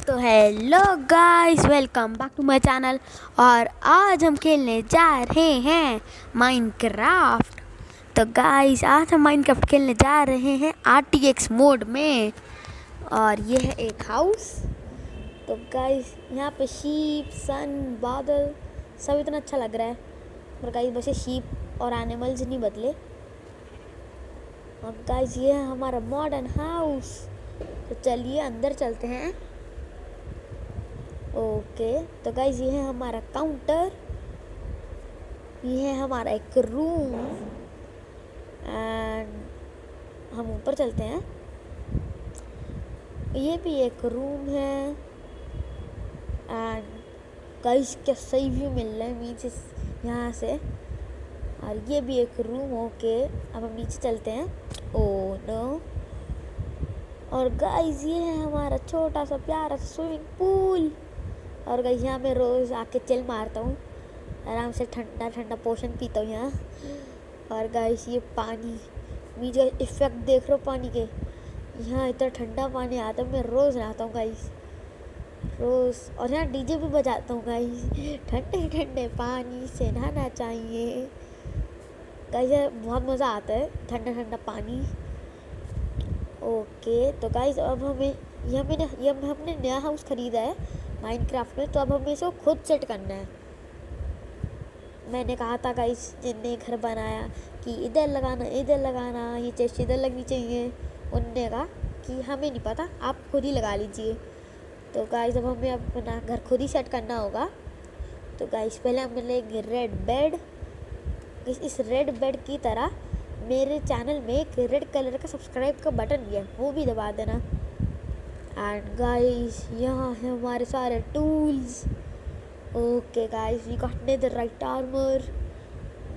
तो hello guys, welcome back to my channel. और आज हम खेलने जा रहे हैं माइनक्राफ्ट। तो गाइस आज हम माइनक्राफ्ट खेलने जा रहे हैं RTX मोड में। और ये है एक हाउस। तो गाइस यहाँ पे शीप, सन, बादल सब इतना अच्छा लग रहा है। पर गाइस वैसे शीप और एनिमल्स नहीं बदले। और गाइस ये है हमारा मॉडर्न हाउस। तो चलिए अंदर चलते हैं। ओके तो गाइस ये है हमारा काउंटर, ये है हमारा एक रूम एंड हम ऊपर चलते हैं। ये भी एक रूम है एंड गाइस क्या सही व्यू मिल रहा है नीचे यहाँ से। और ये भी एक रूम। ओके अब हम नीचे चलते हैं। Oh no. और गाइस ये है हमारा छोटा सा प्यारा सा स्विमिंग पूल। और गाइस यहाँ मैं रोज़ आके चिल मारता हूँ, आराम से ठंडा ठंडा पोशन पीता हूँ यहाँ। और गाइस ये पानी जो इफेक्ट देख रहे हो पानी के, यहाँ इतना ठंडा पानी आता है। मैं रोज़ नहाता हूँ गाइस, रोज़। और यहाँ डीजे भी बजाता हूँ गाइस। ठंडे ठंडे पानी से नहाना चाहिए गाइस, बहुत मज़ा आता है ठंडा ठंडा पानी। ओके तो गाइस अब हमने नया हाउस ख़रीदा है माइनक्राफ्ट में। तो अब हमें इसको खुद सेट करना है। मैंने कहा था गाइस जिनने घर बनाया कि इधर लगाना, ये चेस्ट इधर लगनी चाहिए। उनने कहा कि हमें नहीं पता, आप खुद ही लगा लीजिए। तो गाइस अब हमें अपना घर खुद ही सेट करना होगा। तो गाइस पहले हम लेंगे रेड बेड। इस रेड बेड की तरह मेरे चैनल में एक रेड कलर का सब्सक्राइब का बटन भी है, वो भी दबा देना। एंड गाइस यहाँ है हमारे सारे tools. Okay guys we got netherite armour,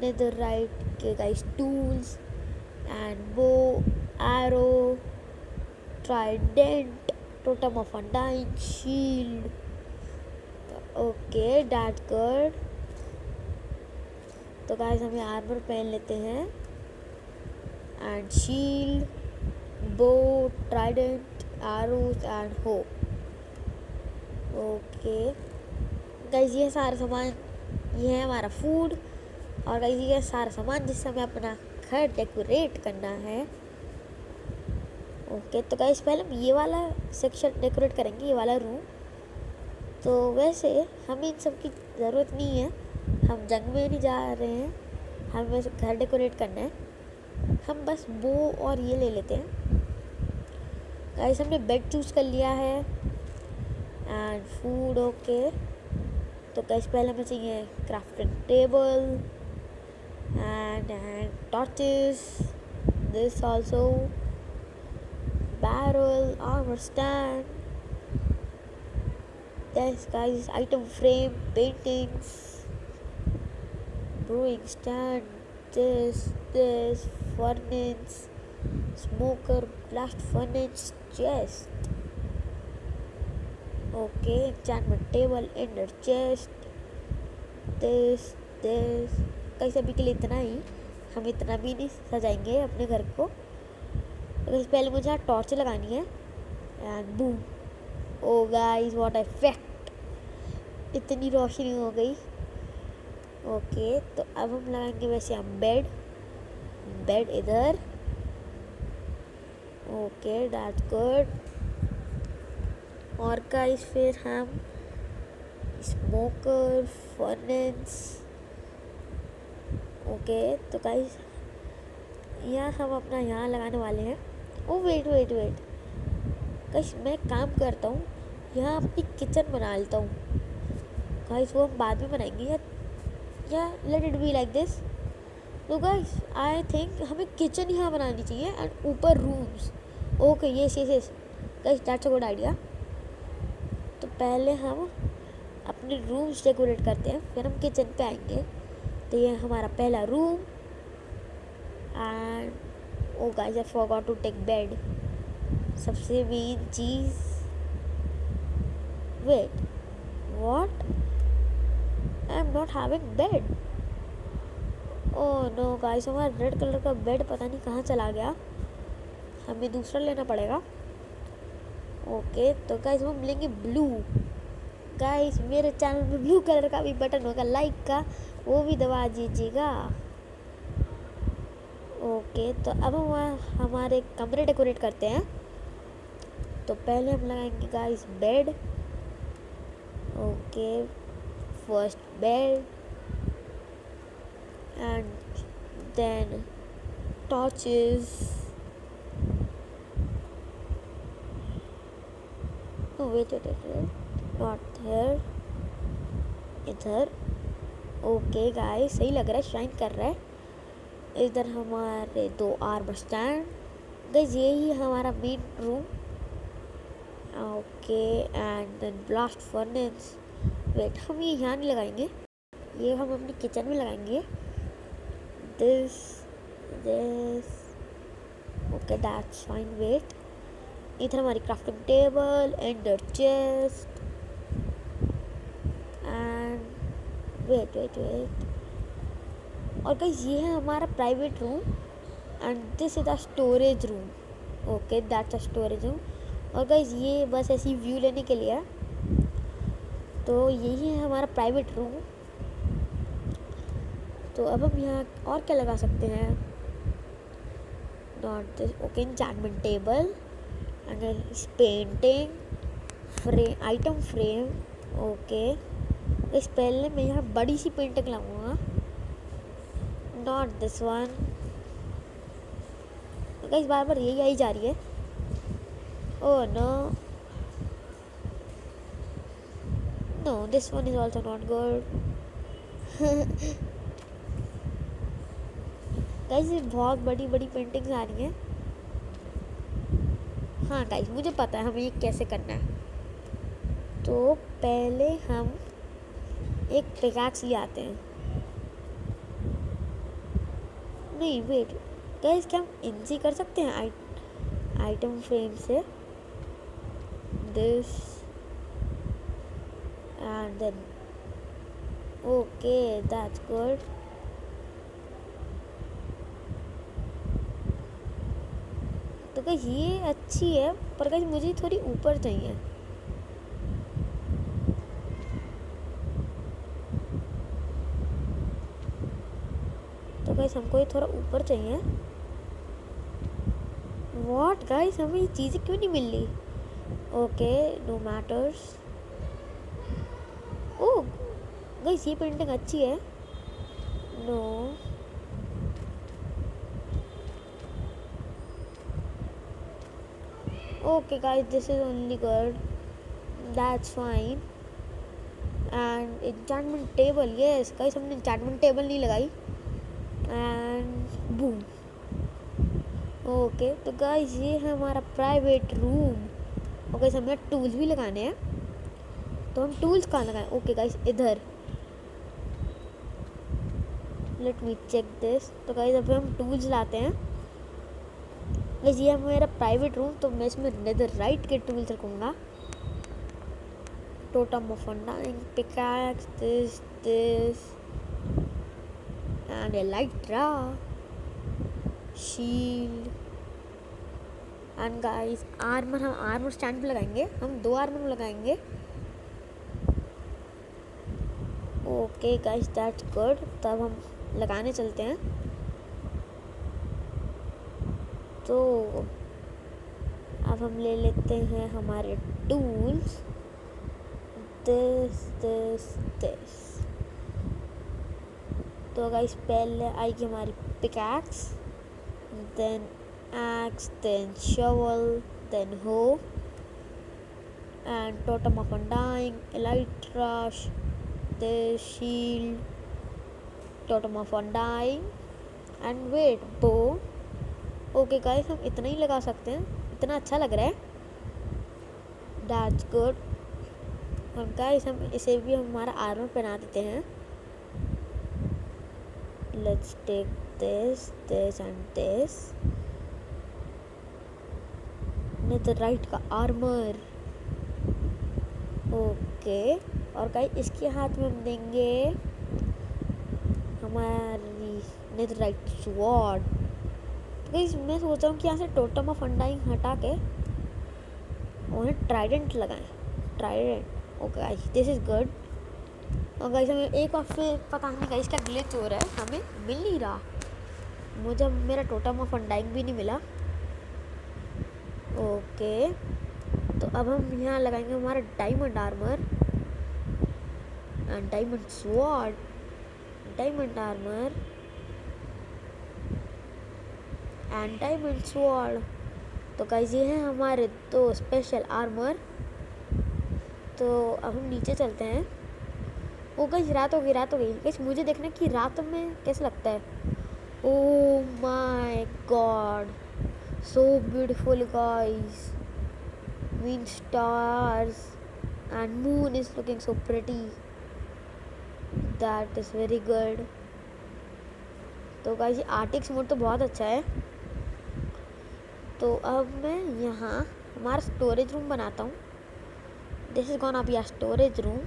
netherite के guys tools and bow, arrow, trident, totem of undying, shield. Okay that's good. तो गाइस हम ये आर्मर पहन लेते हैं and shield, bow, trident, arrows and hoe. Okay guys ये सारा सामान, ये है हमारा फूड। और गाइस ये सारा सामान जिससे हमें अपना घर डेकोरेट करना है। ओके तो गाइस पहले हम ये वाला सेक्शन डेकोरेट करेंगे, ये वाला रूम। तो वैसे हमें इन सब की ज़रूरत नहीं है, हम जंग में नहीं जा रहे हैं, हमें बस घर डेकोरेट करना है। हम बस बो और ये ले लेते हैं। गाइस हमने बेड चूज़ कर लिया है एंड फूड। ओके तो गाइस पहले हमें चाहिए crafting table and torches, this also, barrel, armour stand, this guys item frame, paintings, brewing stand, this furnace, smoker, blast furnace, chest. Okay, enchantment table, ender chest, this कैसे अभी के लिए इतना ही, हम इतना भी नहीं सजाएंगे अपने घर को। तो पहले मुझे यहाँ टॉर्च लगानी है and boom. Oh guys what effect, इतनी रोशनी हो गई। ओके तो अब हम लगाएंगे वैसे हम बेड इधर। Okay that's good. और गाइस फिर हम स्मोकर, फर्नेस। ओके तो गाइस यहाँ हम अपना यहाँ लगाने वाले हैं। ओ वेट गाइस मैं काम करता हूँ, यहाँ अपनी किचन बना लेता हूँ गाइस, वो हम बाद में बनाएंगे या let it be like this. तो गाइस आई थिंक हमें किचन यहाँ बनानी चाहिए एंड ऊपर rooms. Okay yes guys that's a good idea. तो पहले हम अपने रूम्स डेकोरेट करते हैं, फिर हम किचन पे आएंगे। तो ये हमारा पहला room and oh guys I forgot to take bed, सबसे मेन चीज़। Wait what, I am not having bed. Oh no guys हमारा रेड कलर का बेड पता नहीं कहाँ चला गया, हमें दूसरा लेना पड़ेगा। ओके तो गाइस हम लेंगे ब्लू। गाइस मेरे चैनल में ब्लू कलर का भी बटन होगा लाइक का, वो भी दबा दीजिएगा। ओके तो अब हम हमारे कमरे डेकोरेट करते हैं। तो पहले हम लगाएंगे guys bed. Okay first bed and then torches. No, wait, not here. इधर ओके गाइस सही लग रहा है, शाइन कर रहा है। इधर हमारे 2 आर्मर स्टैंड। गाइस यही हमारा main room. Okay and then blast furnace. Wait हम ये यहाँ नहीं लगाएंगे, ये हम अपनी किचन में लगाएंगे। This okay that's fine. Wait इधर हमारी crafting table, ender chest and wait और गाइस ये है हमारा private room and this is a storage room. Okay that's a storage room. और गाइस ये बस ऐसी व्यू लेने के लिए है। तो यही है हमारा प्राइवेट रूम। तो अब हम यहाँ और क्या लगा सकते हैं? Not this. Okay enchantment table and then painting frame, item frame. Okay इस पहले मैं यहाँ बड़ी सी पेंटिंग लगाऊंगा, नॉट दिस वन। गाइस बार बार यही आई जा रही है। Oh no this one is also not good. Guys ये बहुत बड़ी बड़ी पेंटिंग्स आ रही हैं। हाँ गाइस मुझे पता है हमें ये कैसे करना है। तो पहले हम एक पिकैक्स ले आते हैं। नहीं वेट गाइस, क्या हम इनसे कर सकते हैं आइटम फ्रेम से? This and then okay that's good. तो गाइस ये अच्छी है, पर गाइस मुझे थोड़ी ऊपर चाहिए। तो गाइस हमको ये थोड़ा ऊपर चाहिए। व्हाट गाइस, हमें ये चीज़ें क्यों नहीं मिल रही? Okay no matters. Oh guys ये पेंटिंग अच्छी है। No okay guys this is only good, that's fine. And enchantment table, yes guys हमने एन्चेंटमेंट टेबल नहीं लगाई। And boom. ओके तो गाइस ये है हमारा प्राइवेट रूम। और गाइस हमें टूल्स भी लगाने हैं, तो हम टूल्स कहाँ लगाएं? ओके गाइस इधर, लेट मी चेक दिस। तो गाइस अभी हम टूल्स लाते हैं। गाइस ये है मेरा प्राइवेट रूम, तो मैं इसमें नेदरराइट के टूल्स रखूँगा। Totem of undying, pickaxe, this and elytra, shield and guys armour. हम आर्मर स्टैंड पे लगाएंगे, हम 2 आर्मर लगाएंगे। Okay guys that's good. तब हम लगाने चलते हैं। तो अब हम ले लेते हैं हमारे टूल्स, दिस। तो गाइस पहले आएगी हमारी pickaxe, then axe, then shovel, then hoe and totem of undying, elytra, the shield, totem of undying and wait bow। Okay guys हम इतना ही लगा सकते हैं, इतना अच्छा लग रहा है, दैट्स गुड। और गाइस हम इसे भी हमारा आर्मर पहना देते हैं। Let's take this and this, netherite का आर्मर। ओके और गाइस इसके हाथ में हम देंगे हमारी नेदरराइट स्वॉर्ड। तो गाइस मैं सोच रहा हूँ कि यहाँ से टोटम ऑफ अनडाइंग हटा के और ट्राइडेंट लगाएं, Trident. Okay guys, this is good. और गाइस हमें एक और फिर पता नहीं गाइस क्या ग्लिच हो रहा है, हमें मिल नहीं रहा। मुझे मेरा टोटम ऑफ अनडाइंग भी नहीं मिला। ओके, तो अब हम यहाँ लगाएंगे हमारा diamond armour and diamond sword, diamond armour and diamond sword. तो गाइस ये है हमारे 2 स्पेशल आर्मर। तो अब हम नीचे चलते हैं। ओ गाइस रात हो गई, रात हो गई गाइस। मुझे देखना कि रात में कैसा लगता है। Oh my God, so beautiful guys, mean stars and moon is looking so pretty. That is very good. तो गाइस ये आर्टिक्स मोड तो बहुत अच्छा है। तो अब मैं यहाँ हमारा स्टोरेज रूम बनाता हूँ। This is gonna be a storage room.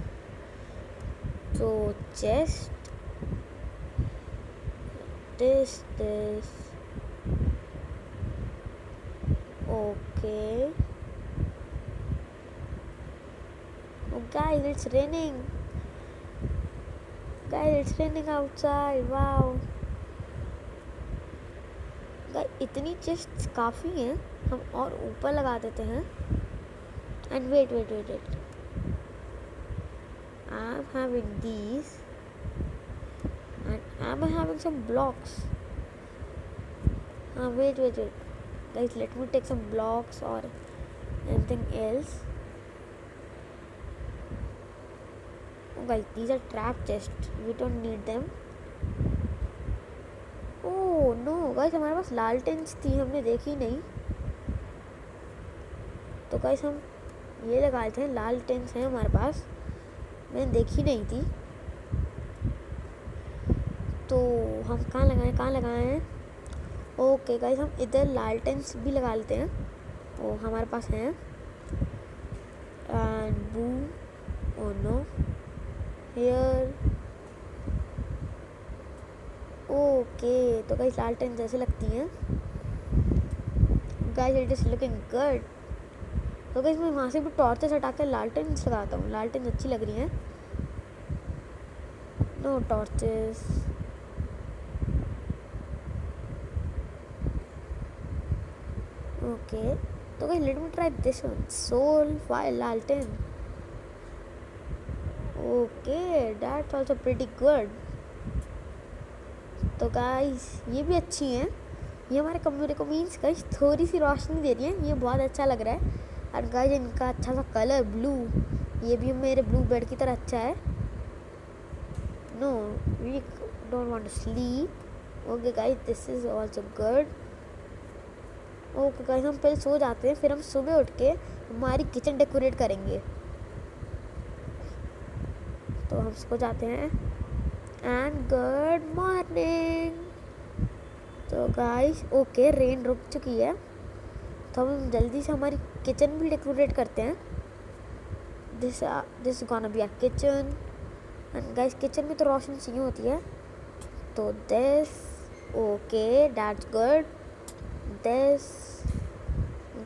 तो chest, this okay. Oh guys, it's raining. Guys, it's raining outside. Wow. Guys, इतनी चेस्ट काफ़ी हैं, हम और ऊपर लगा देते हैं। And wait. I'm having these, and I'm having some blocks. Wait. Guys, let me take some blocks or anything else. Guys, these are trap chests, we don't need them. Oh no guys, हमारे पास लालटेन्स थी, हमने देखी नहीं। तो guys हम ये लगाए थे, लालटेन्स हैं हमारे पास, मैंने देखी नहीं थी। तो हम कहाँ लगाए हैं? ओके गाइस, हम इधर लालटेन्स भी लगा लेते हैं। वो हमारे पास हैं। And boom, oh no, here. Okay, तो गाइस लालटेन जैसे लगती हैं। Guys it is looking good. तो गाइस मैं वहाँ से भी टॉर्चेस हटा कर लालटेन लगाता हूँ। लालटेन अच्छी लग रही हैं। No torches. ओके, तो guys let me try this one, soul fire लालटेन। Okay, that's also pretty good. तो गाइस ये भी अच्छी हैं। ये हमारे कमरे को मीन्स गाइस थोड़ी सी रोशनी दे रही है, ये बहुत अच्छा लग रहा है। और गाइस इनका अच्छा सा कलर ब्लू, ये भी मेरे ब्लू बेड की तरह अच्छा है। No, we don't want to sleep. Okay guys, this is also good. Okay guys, हम पहले सो जाते हैं, फिर हम सुबह उठ के हमारी किचन डेकोरेट करेंगे। तो हम सो जाते हैं। And good morning. तो गाइस ओके, रेन रुक चुकी है, तो हम जल्दी से हमारी किचन भी डेकोरेट करते हैं। This gonna be a kitchen. And guys kitchen में तो रोशनी चाहिए होती है, तो this, okay that's good. This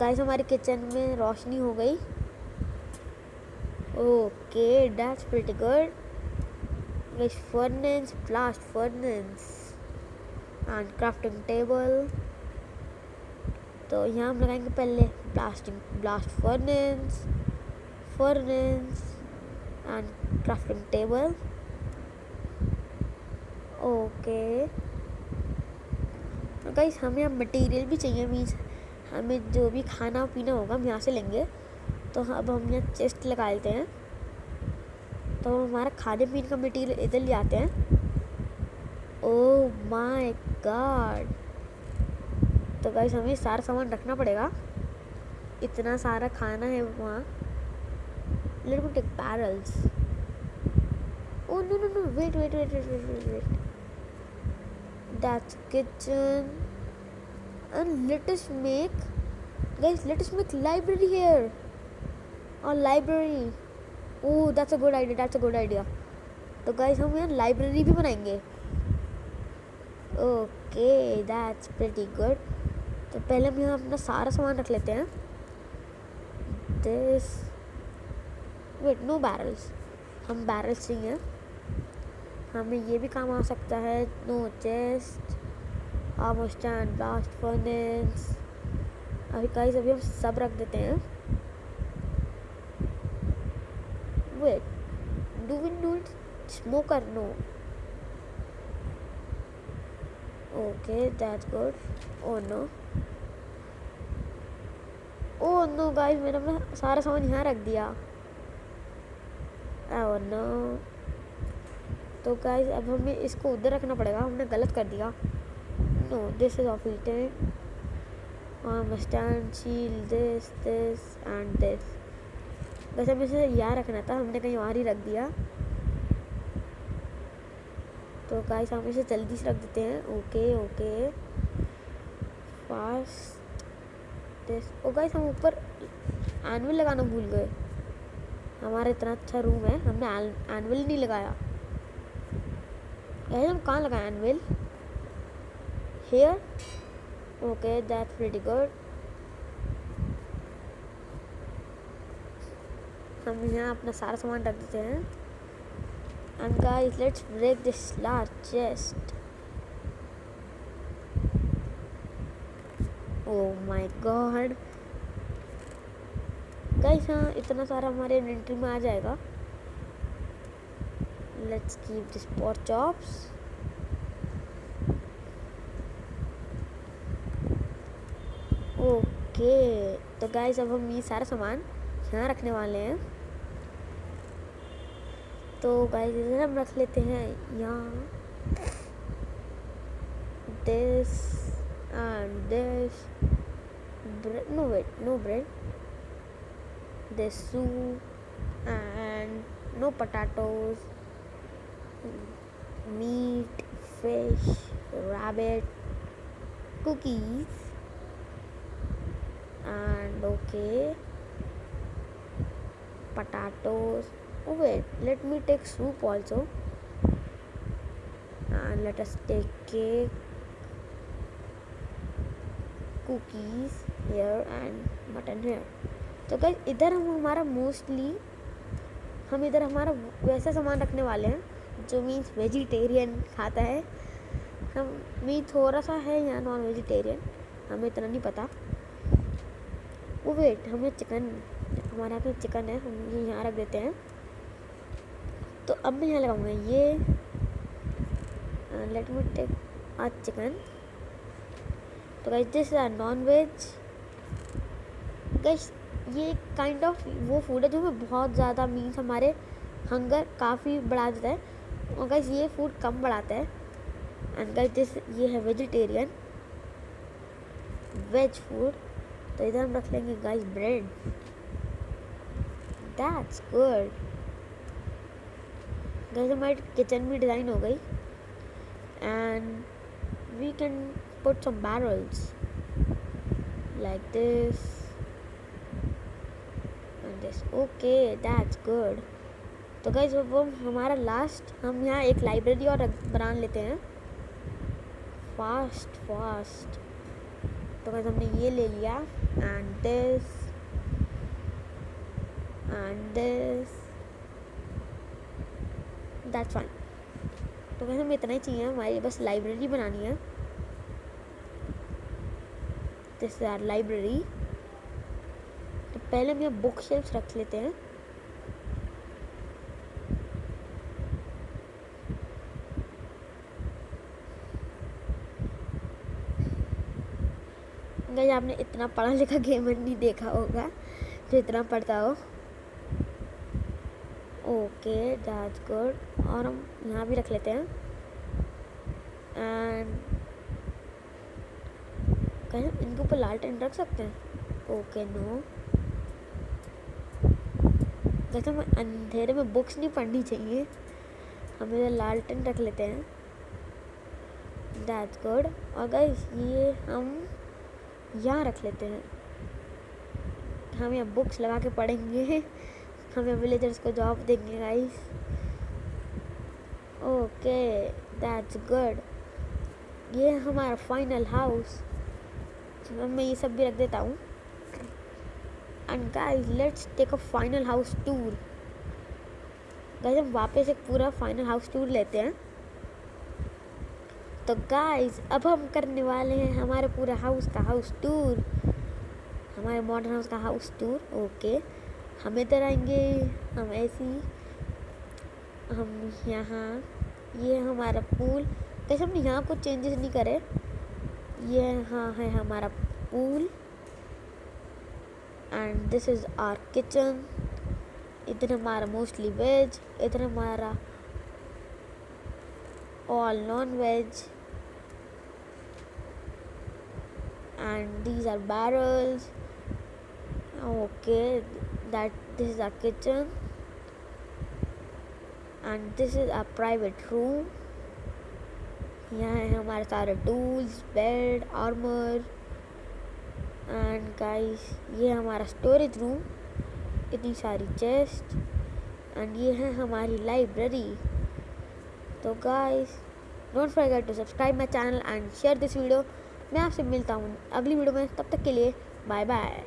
guys हमारी किचन में रोशनी हो गई। Okay that's pretty good. Guys furnace, blast furnace and crafting table. तो यहाँ हम लगाएंगे पहले blast furnace and crafting table. Okay guys हमें अब मटेरियल भी चाहिए, मीन्स हमें जो भी खाना पीना होगा हम यहाँ से लेंगे। तो अब हम यहाँ चेस्ट लगा लेते हैं, तो हमारा खाने पीने का मटेरियल इधर ले आते हैं। ओह माय गॉड, तो गाइस हमें सारा सामान रखना पड़ेगा, इतना सारा खाना है वहाँ। Let me take barrels. Oh no, wait, that's kitchen and let us make library here. और library, oh that's a good idea. तो गाइस हम यहाँ लाइब्रेरी भी बनाएंगे। Okay that's pretty good. तो पहले हम यहाँ अपना सारा सामान रख लेते हैं। दिस, वेट नो बैरल्स, हम बैरल्स चाहिए, हमें ये भी काम आ सकता है। No chest, armour stand, blast furnace, अभी गाइस अभी हम सब रख देते हैं। Wait, do we need smoker? No, okay that's good. Oh no guys, मैंने अपना सारा सामान यहाँ रख दिया। ओह नो, तो गाइस अब हमें इसको उधर रखना पड़ेगा, हमने गलत कर दिया। No, this is of eating, stand, shield, this and this. वैसे हमें इसे यहाँ रखना था, हमने कहीं और ही रख दिया। तो गाइस हम इसे जल्दी से रख देते हैं। Okay fast this. Oh guys हम ऊपर एनविल लगाना भूल गए। हमारा इतना अच्छा रूम है, हमने एनविल नहीं लगाया। हम कहाँ लगाए anvil? Here, okay that's pretty good. हम यहाँ अपना सारा सामान रख देते हैं। And guys let's break this large chest. Oh my god guys, हाँ इतना सारा हमारे इन्वेंटरी में आ जाएगा। Let's keep this pork chops. Okay, तो गाइस अब हम ये सारा सामान यहाँ रखने वाले हैं। तो गाइस इधर हम रख लेते हैं यहाँ this and this. No wait, no bread, this soup and no potatoes, meat, fish, rabbit, cookies and okay potatoes. Oh wait, let me take soup also and let us take cake, cookies here and mutton here. तो guys इधर हम हमारा mostly हम इधर हमारा वैसा सामान रखने वाले हैं जो मीन्स वेजिटेरियन खाता है। हम मीन थोड़ा सा है यहाँ नॉन वेजिटेरियन, हमें इतना नहीं पता। वो वेट, हमें चिकन, हमारे यहाँ पे चिकन है, हम ये यहाँ रख देते हैं। तो अब मैं यहाँ लगाऊंगा ये, let me take a chicken. तो guys this is non veg. Guys ये काइंड ऑफ वो फूड है जो हमें बहुत ज़्यादा मीन्स हमारे हंगर काफ़ी बढ़ा देता है, और गाइस ये फूड कम बढ़ाता है। एंड गाइस दिस ये है वेजिटेरियन वेज फूड। तो इधर हम रख लेंगे guys bread. That's good. Guys हमारी किचन भी डिज़ाइन हो गई and we can put some barrels like this. Okay that's good. तो गाइस वो हमारा लास्ट, हम यहाँ एक लाइब्रेरी और बना लेते हैं फास्ट। तो गाइस हमने ये ले लिया एंड दिस दैट्स फाइन। तो गाइस हमें इतना ही चाहिए, हमारी बस लाइब्रेरी बनानी है। This is our library. तो पहले हम यहाँ बुक शेल्फ्स रख लेते हैं। गाइस आपने इतना पढ़ा लिखा गेमर नहीं देखा होगा जो इतना पढ़ता हो। Okay that's good. और हम यहाँ भी रख लेते हैं एंड गाइस इनके ऊपर लालटेन रख सकते हैं। ओके नो, जैसे हमें अंधेरे में बुक्स नहीं पढ़नी चाहिए, हम इधर लालटेन रख लेते हैं। That's good. और गाइस ये हम यहाँ रख लेते हैं, हम यहाँ बुक्स लगा के पढ़ेंगे, हमें विलेजर्स को जॉब देंगे गाइस। Okay that's good. ये हमारा फाइनल हाउस। मैं ये सब भी रख देता हूँ and guys let's take a final house tour. Guys हम वापस एक पूरा फाइनल हाउस टूर लेते हैं। तो गाइस अब हम करने वाले हैं हमारे पूरे हाउस का हाउस टूर, हमारे मॉडर्न हाउस का हाउस टूर। ओके, हम इधर आएंगे, हम ऐसी, हम यहाँ, ये हमारा पूल। कैसे हमने यहाँ कुछ चेंजेस नहीं करे। ये यहाँ है हमारा pool and this is our kitchen. इधर हमारा मोस्टली वेज, इधर हमारा all non veg and these are barrels. Okay, this is our kitchen and this is our private room. यहाँ है हमारे सारे tools, bed, armour and guys ये हमारा स्टोरेज रूम, इतनी सारी चेस्ट एंड ये है हमारी लाइब्रेरी। तो guys don't forget to subscribe my channel and share this video. मैं आपसे मिलता हूँ अगली वीडियो में, तब तक के लिए बाय बाय।